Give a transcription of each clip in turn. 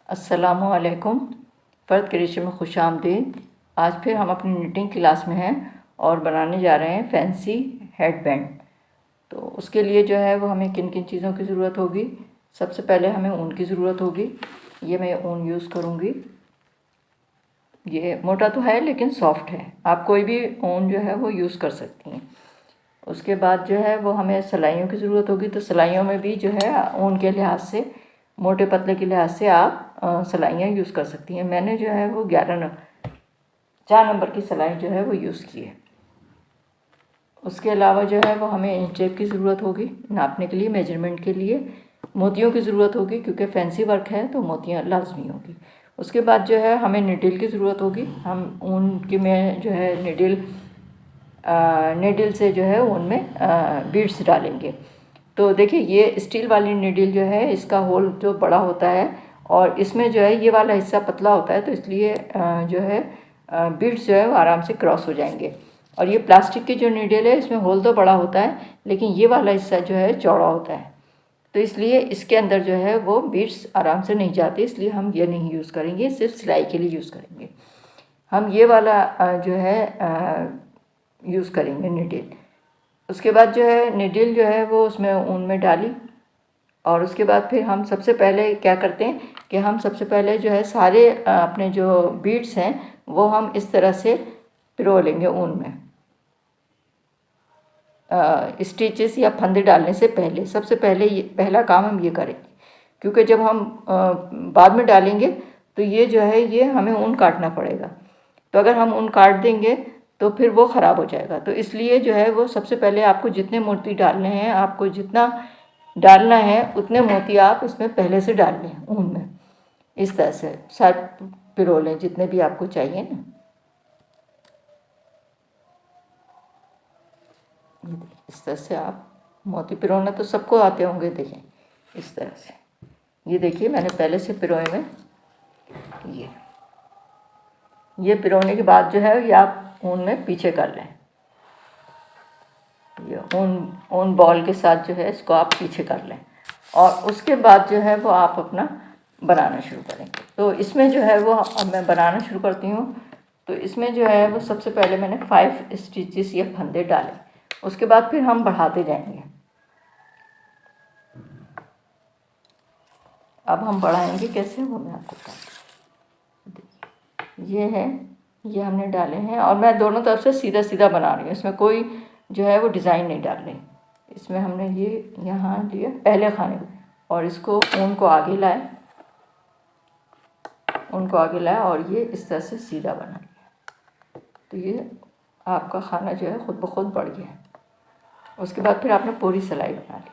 अस्सलामुअलैकुम। फ़र्द क्रिएशन में खुश आमदीद। आज फिर हम अपनी निटिंग क्लास में हैं और बनाने जा रहे हैं फैंसी हेडबैंड। तो उसके लिए जो है वो हमें किन किन चीज़ों की ज़रूरत होगी। सबसे पहले हमें ऊन की ज़रूरत होगी। ये मैं ऊन यूज़ करूँगी। ये मोटा तो है लेकिन सॉफ्ट है, आप कोई भी ऊन जो है वो यूज़ कर सकती हैं। उसके बाद जो है वो हमें सिलाइयों की ज़रूरत होगी। तो सिलाइयों में भी जो है ऊन के लिहाज से, मोटे पतले के लिहाज से आप सिलाइयाँ यूज़ कर सकती हैं। मैंने जो है वो 4 नंबर की सिलाई जो है वो यूज़ की है। उसके अलावा जो है वो हमें इंच टेप की ज़रूरत होगी नापने के लिए, मेजरमेंट के लिए। मोतियों की ज़रूरत होगी क्योंकि फैंसी वर्क है तो मोतियाँ लाजमी होगी। उसके बाद जो है हमें निडिल की ज़रूरत होगी। हम ऊन की में जो है निडिल से जो है उनमें बीड्स डालेंगे। तो देखिए ये स्टील वाली निडिल जो है इसका होल जो बड़ा होता है और इसमें जो है ये वाला हिस्सा पतला होता है, तो इसलिए जो है बीड्स जो है वो आराम से क्रॉस हो जाएंगे। और ये प्लास्टिक की जो निडिल है इसमें होल तो बड़ा होता है लेकिन ये वाला हिस्सा जो है चौड़ा होता है, तो इसलिए इसके अंदर जो है वो बीड्स आराम से नहीं जाते, इसलिए हम ये नहीं यूज़ करेंगे, सिर्फ सिलाई के लिए यूज़ करेंगे। हम ये वाला जो है यूज़ करेंगे निडिल। उसके बाद जो है निडिल जो है वो उसमें ऊन में डाली और उसके बाद फिर हम सबसे पहले क्या करते हैं कि हम सबसे पहले जो है सारे अपने जो बीड्स हैं वो हम इस तरह से पिरो लेंगे ऊन में। स्टिचेस या फंदे डालने से पहले सबसे पहले ये पहला काम हम ये करेंगे, क्योंकि जब हम बाद में डालेंगे तो ये जो है ये हमें ऊन काटना पड़ेगा। तो अगर हम ऊन काट देंगे तो फिर वो ख़राब हो जाएगा। तो इसलिए जो है वो सबसे पहले आपको जितने मोती डालने हैं, आपको जितना डालना है उतने मोती आप इसमें पहले से डाल लें ऊन में। इस तरह से साथ पिरो लें जितने भी आपको चाहिए ना। इस तरह से आप मोती पिरोना तो सबको आते होंगे, देखें इस तरह से। ये देखिए मैंने पहले से पिरोए में ये पिरोने के बाद जो है ये आप ऊन में पीछे कर लें। ये ऊन बॉल के साथ जो है इसको आप पीछे कर लें और उसके बाद जो है वो आप अपना बनाना शुरू करें। तो इसमें जो है वो अब मैं बनाना शुरू करती हूँ। तो इसमें जो है वो सबसे पहले मैंने 5 स्टिचेस या फंदे डाले, उसके बाद फिर हम बढ़ाते जाएंगे। अब हम बढ़ाएंगे कैसे वो मैं आपको बताऊँ। ये है, ये हमने डाले हैं और मैं दोनों तरफ से सीधा सीधा बना रही हूँ, इसमें कोई जो है वो डिज़ाइन नहीं डाल रही। इसमें हमने ये यहाँ लिया पहले खाने और इसको ऊन को आगे लाए, और ये इस तरह से सीधा बना लिया। तो ये आपका खाना जो है ख़ुद ब खुद बढ़ गया। उसके बाद फिर आपने पूरी सिलाई बना ली।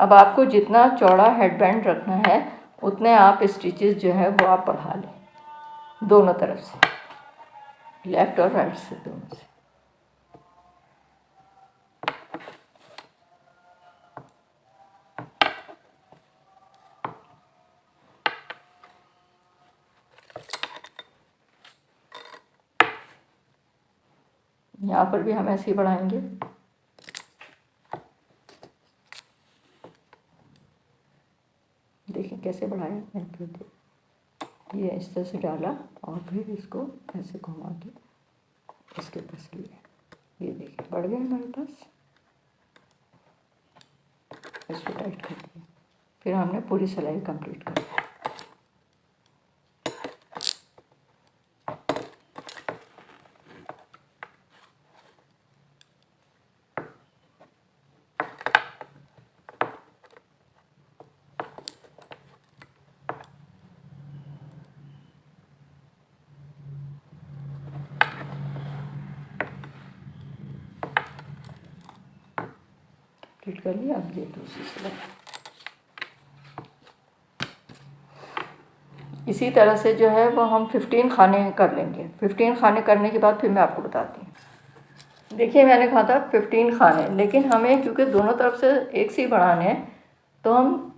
अब आपको जितना चौड़ा हेडबैंड रखना है उतने आप स्टिचेस जो है वो आप बढ़ा लें, दोनों तरफ से, लेफ़्ट और राइट से, दोनों से। यहाँ पर भी हम ऐसे ही बढ़ाएंगे। देखिए कैसे बढ़ाया मैंने, ये इस तरह से डाला और फिर इसको ऐसे घुमा के इसके पास लिया। ये देखिए बढ़ गया हमारे पास। इसको टाइट कर दिया, फिर हमने पूरी सिलाई कंप्लीट कर दी। कंप्लीट कर लिया। अब ये दूसरी सिलाई इसी तरह से जो है वो हम 15 खाने कर लेंगे। 15 खाने करने के बाद फिर मैं आपको बताती हूँ। देखिए मैंने कहा था 15 खाने, लेकिन हमें क्योंकि दोनों तरफ से एक से ही बढ़ाने हैं तो हम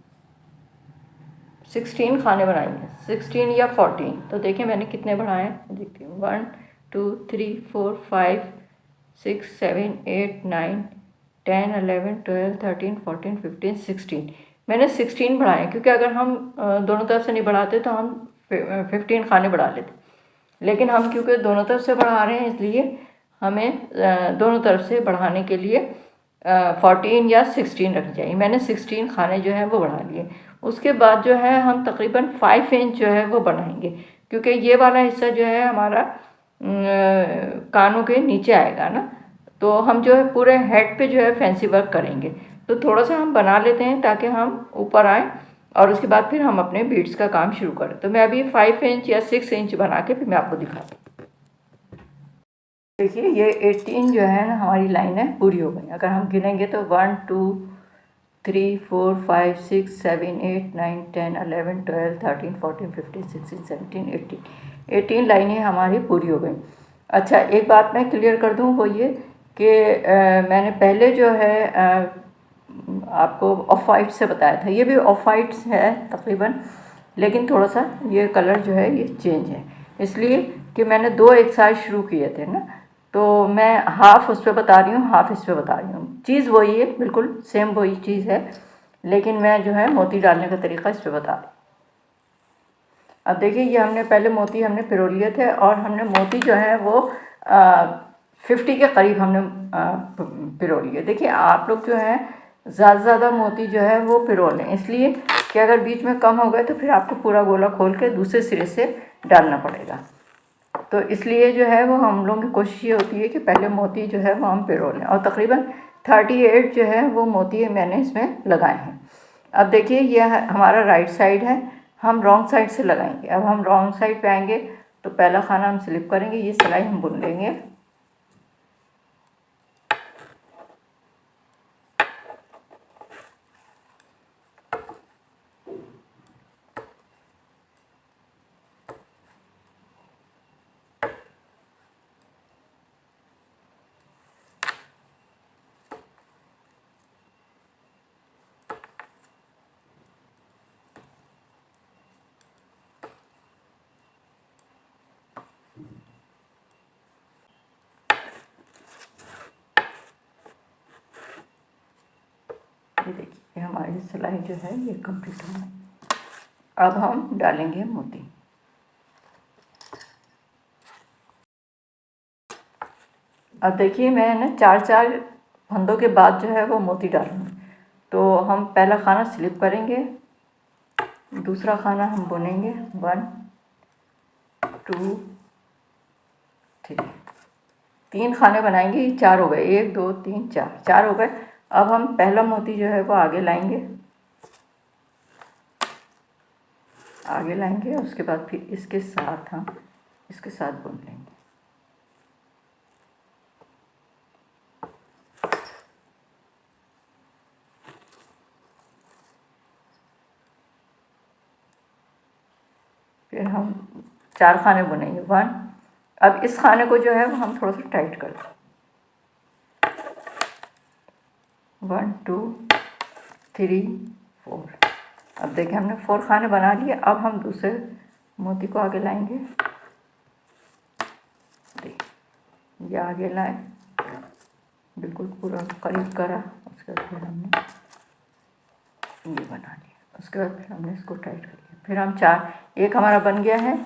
16 खाने बनाएंगे, 16 या 14। तो देखिए मैंने कितने बढ़ाए हैं, देखती हूँ। 1 2 3 4 5 6 7 8 9 10 11 12 13 14 15 16। मैंने 16 बढ़ाए, क्योंकि अगर हम दोनों तरफ से नहीं बढ़ाते तो हम 15 खाने बढ़ा लेते, लेकिन हम क्योंकि दोनों तरफ से बढ़ा रहे हैं इसलिए हमें दोनों तरफ से बढ़ाने के लिए 14 या 16 रखनी चाहिए। मैंने 16 खाने जो है वो बढ़ा लिए। उसके बाद जो है हम तकरीबन 5 इंच जो है वो बढ़ाएंगे, क्योंकि ये वाला हिस्सा जो है हमारा कानों के नीचे आएगा ना, तो हम जो है पूरे हेड पे जो है फैंसी वर्क करेंगे। तो थोड़ा सा हम बना लेते हैं ताकि हम ऊपर आएँ, और उसके बाद फिर हम अपने बीड्स का काम शुरू करें। तो मैं अभी 5 इंच या 6 इंच बना के फिर मैं आपको दिखाती हूँ। देखिए ये 18 जो है ना हमारी लाइनें पूरी हो गई। अगर हम गिनेंगे तो 1 2 3 4 5 6 7 8 9 10 11 12 13 14 15 16 17 18 लाइनें हमारी पूरी हो गई। अच्छा, एक बात मैं क्लियर कर दूं, वो ये कि मैंने पहले जो है आपको ऑफ वाइट से बताया था, ये भी ऑफ वाइट है तकरीबन, लेकिन थोड़ा सा ये कलर जो है ये चेंज है, इसलिए कि मैंने दो एक साथ शुरू किए थे ना, तो मैं हाफ़ उस पर बता रही हूँ, हाफ़ इस पर बता रही हूँ। चीज़ वही है, बिल्कुल सेम वही चीज़ है, लेकिन मैं जो है मोती डालने का तरीका इस पर बता रही हूँ। अब देखिए ये हमने पहले मोती हमने पिरो लिए थे, और हमने मोती जो है वो 50 के करीब हमने पिरो लिए। देखिए आप लोग जो है ज़्यादा से ज़्यादा मोती जो है वो पिरो लें, इसलिए कि अगर बीच में कम हो गए तो फिर आपको पूरा गोला खोल के दूसरे सिरे से डालना पड़ेगा। तो इसलिए जो है वो हम लोगों की कोशिश ये होती है कि पहले मोती जो है वो हम पिरो लें, और तकरीबन 38 जो है वो मोती मैंने इसमें लगाए हैं। अब देखिए ये हमारा राइट साइड है, हम रॉन्ग साइड से लगाएंगे। अब हम रॉन्ग साइड पे आएंगे तो पहला खाना हम स्लिप करेंगे, ये सिलाई हम बुन लेंगे। ये देखिए हमारी सिलाई जो है ये कंप्लीट हो गई। अब हम डालेंगे मोती। अब देखिए मैंने 4 फंदों के बाद जो है वो मोती डालूंगी। तो हम पहला खाना स्लिप करेंगे, दूसरा खाना हम बुनेंगे 1 2 3, 3 खाने बनाएंगे, 4 हो गए, 1 2 3 4, 4 हो गए। अब हम पहला मोती जो है वो आगे लाएंगे, उसके बाद फिर इसके साथ हम इसके साथ बुन लेंगे। फिर हम 4 खाने बुनेंगे 1। अब इस खाने को जो है वो हम थोड़ा सा टाइट कर दें, 1 2 3 4। अब देखिए हमने 4 खाने बना लिए। अब हम दूसरे मोती को आगे लाएंगे, देखिए ये आगे लाए, बिल्कुल पूरा करीब करा, उसके बाद फिर हमने ये बना लिया, उसके बाद फिर हमने इसको टाइट कर लिया। फिर हम 4, एक हमारा बन गया है,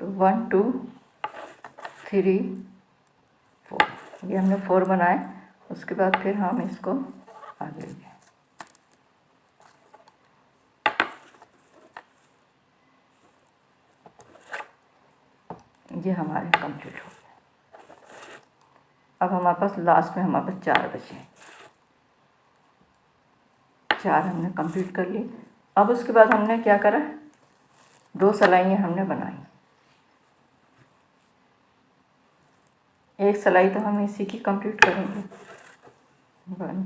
तो 1 2 3 4, ये हमने 4 बनाए। उसके बाद फिर हम इसको आगे ले, ये हमारे कंप्लीट हो गए। अब हमारे पास लास्ट में हमारे पास 4 बचे, 4 हमने कंप्लीट कर ली। अब उसके बाद हमने क्या करा, 2 सिलाइयाँ हमने बनाई, एक सिलाई तो हम इसी की कंप्लीट करेंगे 1।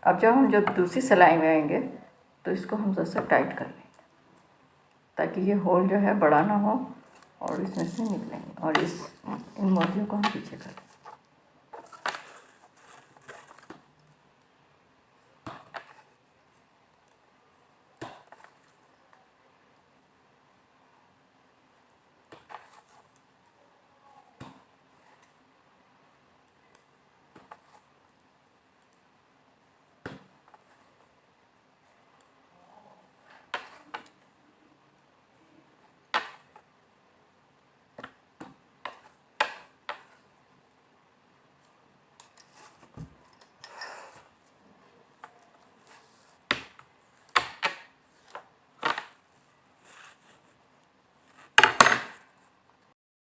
अब जब दूसरी सिलाई में आएंगे तो इसको हम थोड़ा सा टाइट कर लेंगे, ताकि ये होल जो है बड़ा ना हो और इसमें से निकलेंगे, और इन मोतियों को हम पीछे कर लेंगे।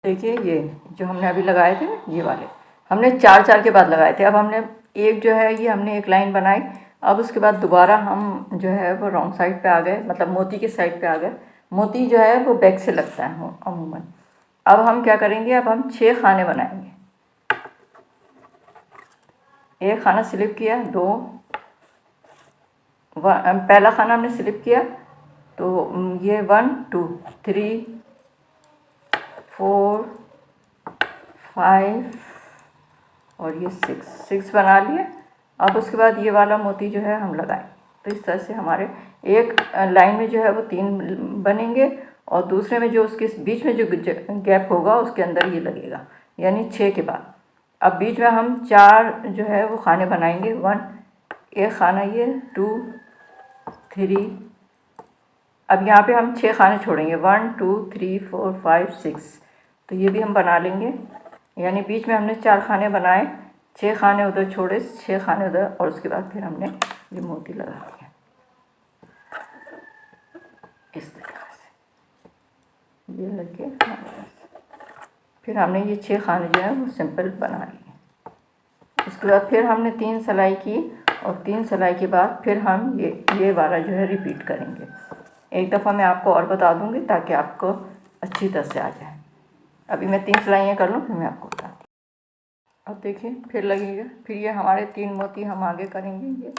देखिए ये जो हमने अभी लगाए थे ना, ये वाले हमने चार चार के बाद लगाए थे। अब हमने एक जो है ये हमने एक लाइन बनाई। अब उसके बाद दोबारा हम जो है वो रॉन्ग साइड पे आ गए, मतलब मोती के साइड पे आ गए। मोती जो है वो बैक से लगता है अमूमन। अब हम क्या करेंगे, अब हम 6 खाने बनाएंगे। एक खाना स्लिप किया, दो, पहला खाना हमने स्लिप किया तो ये 1 2 3 4 5 और ये 6 बना लिए। अब उसके बाद ये वाला मोती जो है हम लगाएं। तो इस तरह से हमारे एक लाइन में जो है वो 3 बनेंगे और दूसरे में जो उसके बीच में जो गैप होगा उसके अंदर ये लगेगा, यानी 6 के बाद। अब बीच में हम 4 जो है वो खाने बनाएंगे। 1 एक खाना, ये 2 3। अब यहाँ पे हम 6 खाने छोड़ेंगे, 1 2 3 4 5 6। तो ये भी हम बना लेंगे, यानी बीच में हमने 4 खाने बनाए, 6 खाने उधर छोड़े, 6 खाने उधर, और उसके बाद फिर हमने ये मोती लगा दिया इस तरीके से। ये लगे फिर हमने ये 6 खाने जो है वो सिंपल बना लिए। इसके बाद फिर हमने 3 सिलाई की और 3 सिलाई के बाद फिर हम ये वाला जो है रिपीट करेंगे। एक दफ़ा मैं आपको और बता दूँगी ताकि आपको अच्छी तरह से आ जाए। अभी मैं 3 सिलाइयाँ कर लूँ फिर मैं आपको बताती हूँ। अब देखिए फिर लगेगा, फिर ये हमारे 3 मोती हम आगे करेंगे, ये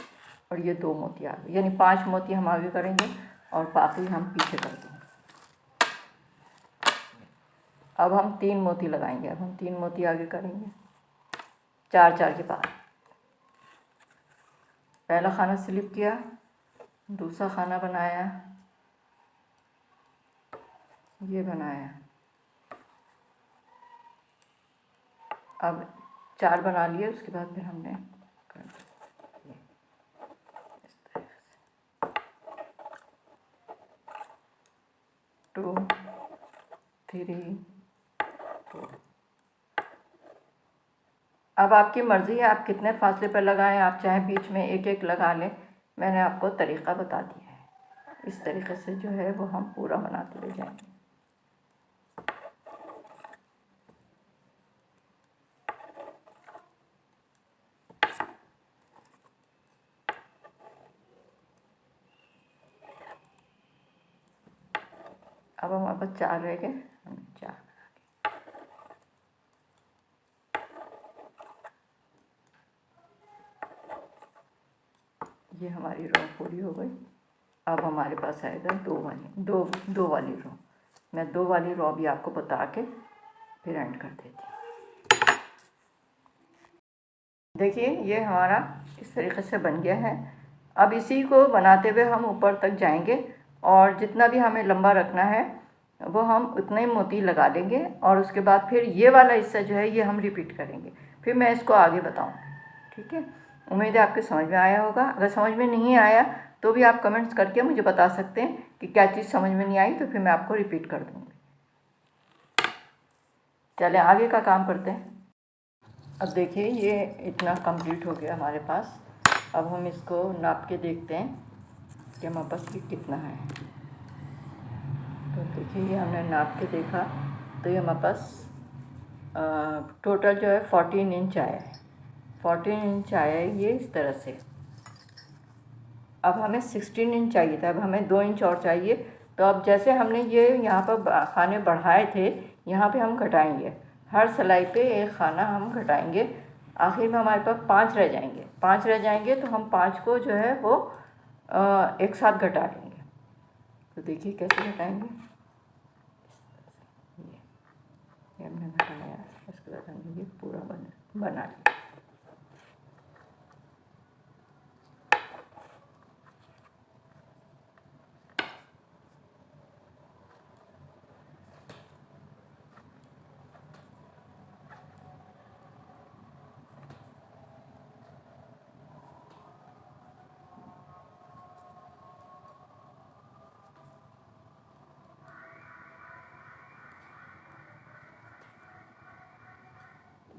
और ये 2 मोती आगे, यानी 5 मोती हम आगे करेंगे और बाकी हम पीछे कर देंगे। अब हम 3 मोती लगाएंगे। अब हम 3 मोती आगे करेंगे 4 4 के बाद। पहला खाना स्लिप किया, दूसरा खाना बनाया, ये बनाया। अब 4 बना लिए, उसके बाद फिर हमने कर दिया इस तरह से 2 3 4। अब आपकी मर्ज़ी है आप कितने फासले पर लगाएं, आप चाहे बीच में एक एक लगा लें। मैंने आपको तरीक़ा बता दिया है। इस तरीक़े से जो है वो हम पूरा बनाते हुए जाएंगे। अब हमारे पास 4 रह गए, हम 4 ये हमारी रो पूरी हो गई। अब हमारे पास आएगा 2 वाली रो। मैं 2 वाली रो भी आपको बता के फिर एंड कर देती हूँ। देखिए ये हमारा इस तरीके से बन गया है। अब इसी को बनाते हुए हम ऊपर तक जाएंगे और जितना भी हमें लंबा रखना है वो हम उतने ही मोती लगा लेंगे और उसके बाद फिर ये वाला हिस्सा जो है ये हम रिपीट करेंगे। फिर मैं इसको आगे बताऊँ, ठीक है। उम्मीद है आपके समझ में आया होगा। अगर समझ में नहीं आया तो भी आप कमेंट्स करके मुझे बता सकते हैं कि क्या चीज़ समझ में नहीं आई, तो फिर मैं आपको रिपीट कर दूँगी। चलें आगे का काम करते हैं। अब देखिए ये इतना कंप्लीट हो गया हमारे पास। अब हम इसको नाप के देखते हैं कि हमारे पास ये कितना है। तो देखिए ये हमने नाप के देखा तो ये हमारे पास टोटल जो है 14 इंच आया है। 14 इंच आया है ये इस तरह से। अब हमें 16 इंच चाहिए था, अब हमें 2 इंच और चाहिए। तो अब जैसे हमने ये यहाँ पर खाने बढ़ाए थे, यहाँ पे हम घटाएंगे। हर सिलाई पे एक खाना हम घटाएंगे। आखिर में हमारे पास 5 रह जाएंगे। 5 रह जाएंगे तो हम 5 को जो है वो एक साथ घटा लेंगे। तो देखिए कैसे घटाएंगे। ये हमने घटाया, उसके बाद हमने ये पूरा बना लिया।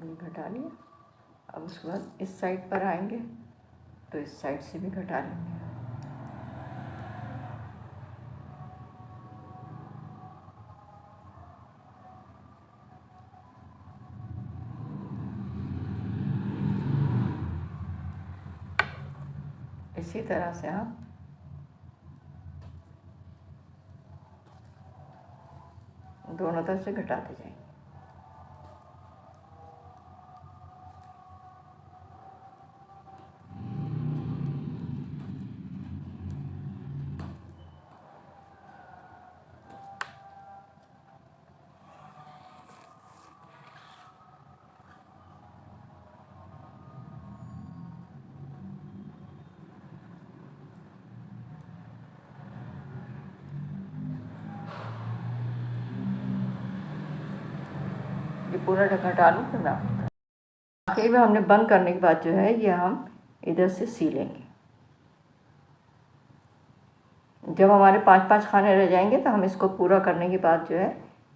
ये घटा लिया। अब उसके बाद इस साइड पर आएंगे तो इस साइड से भी घटा लेंगे। इसी तरह से हम दोनों तरफ से घटाते जाएंगे। ये पूरा ढक्कन डालूँ फिर मैं आखिर में हमने बंद करने के बाद जो है ये हम इधर से सी लेंगे। जब हमारे 5-5 खाने रह जाएंगे तो हम इसको पूरा करने के बाद जो है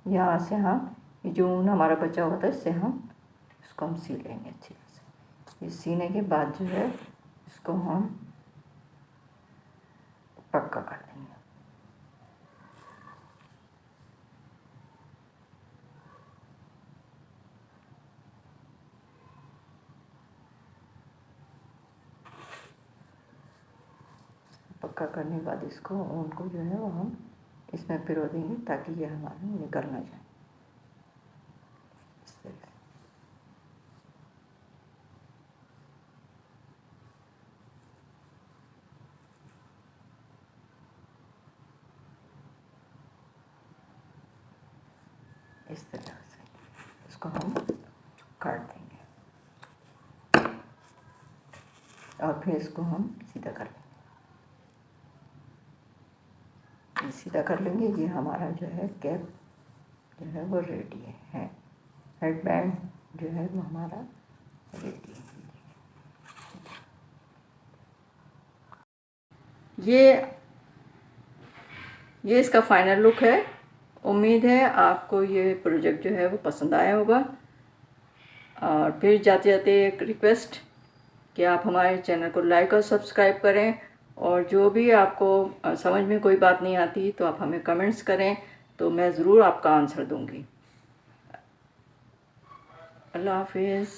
यहाँ से हम जो ऊन हमारा बचा होता है इससे हम इसको हम सी लेंगे अच्छी तरह से। ये सीने के बाद जो है इसको हम पक्का कर देंगे। पक्का करने के बाद इसको ऊन को जो है वो हम इसमें पिरो देंगे ताकि ये हमारा निकल ना जाए। इस तरह से इस तरह से इसको हम काट देंगे और फिर इसको हम सीधा कर लेंगे। सीधा कर लेंगे। ये हमारा जो है कैप जो है वो रेडी है। हेड बैंड जो है वो हमारा रेडी है। ये इसका फाइनल लुक है। उम्मीद है आपको ये प्रोजेक्ट जो है वो पसंद आया होगा। और फिर जाते जाते एक रिक्वेस्ट कि आप हमारे चैनल को लाइक और सब्सक्राइब करें, और जो भी आपको समझ में कोई बात नहीं आती तो आप हमें कमेंट्स करें, तो मैं ज़रूर आपका आंसर दूंगी। अल्लाह हाफिज़।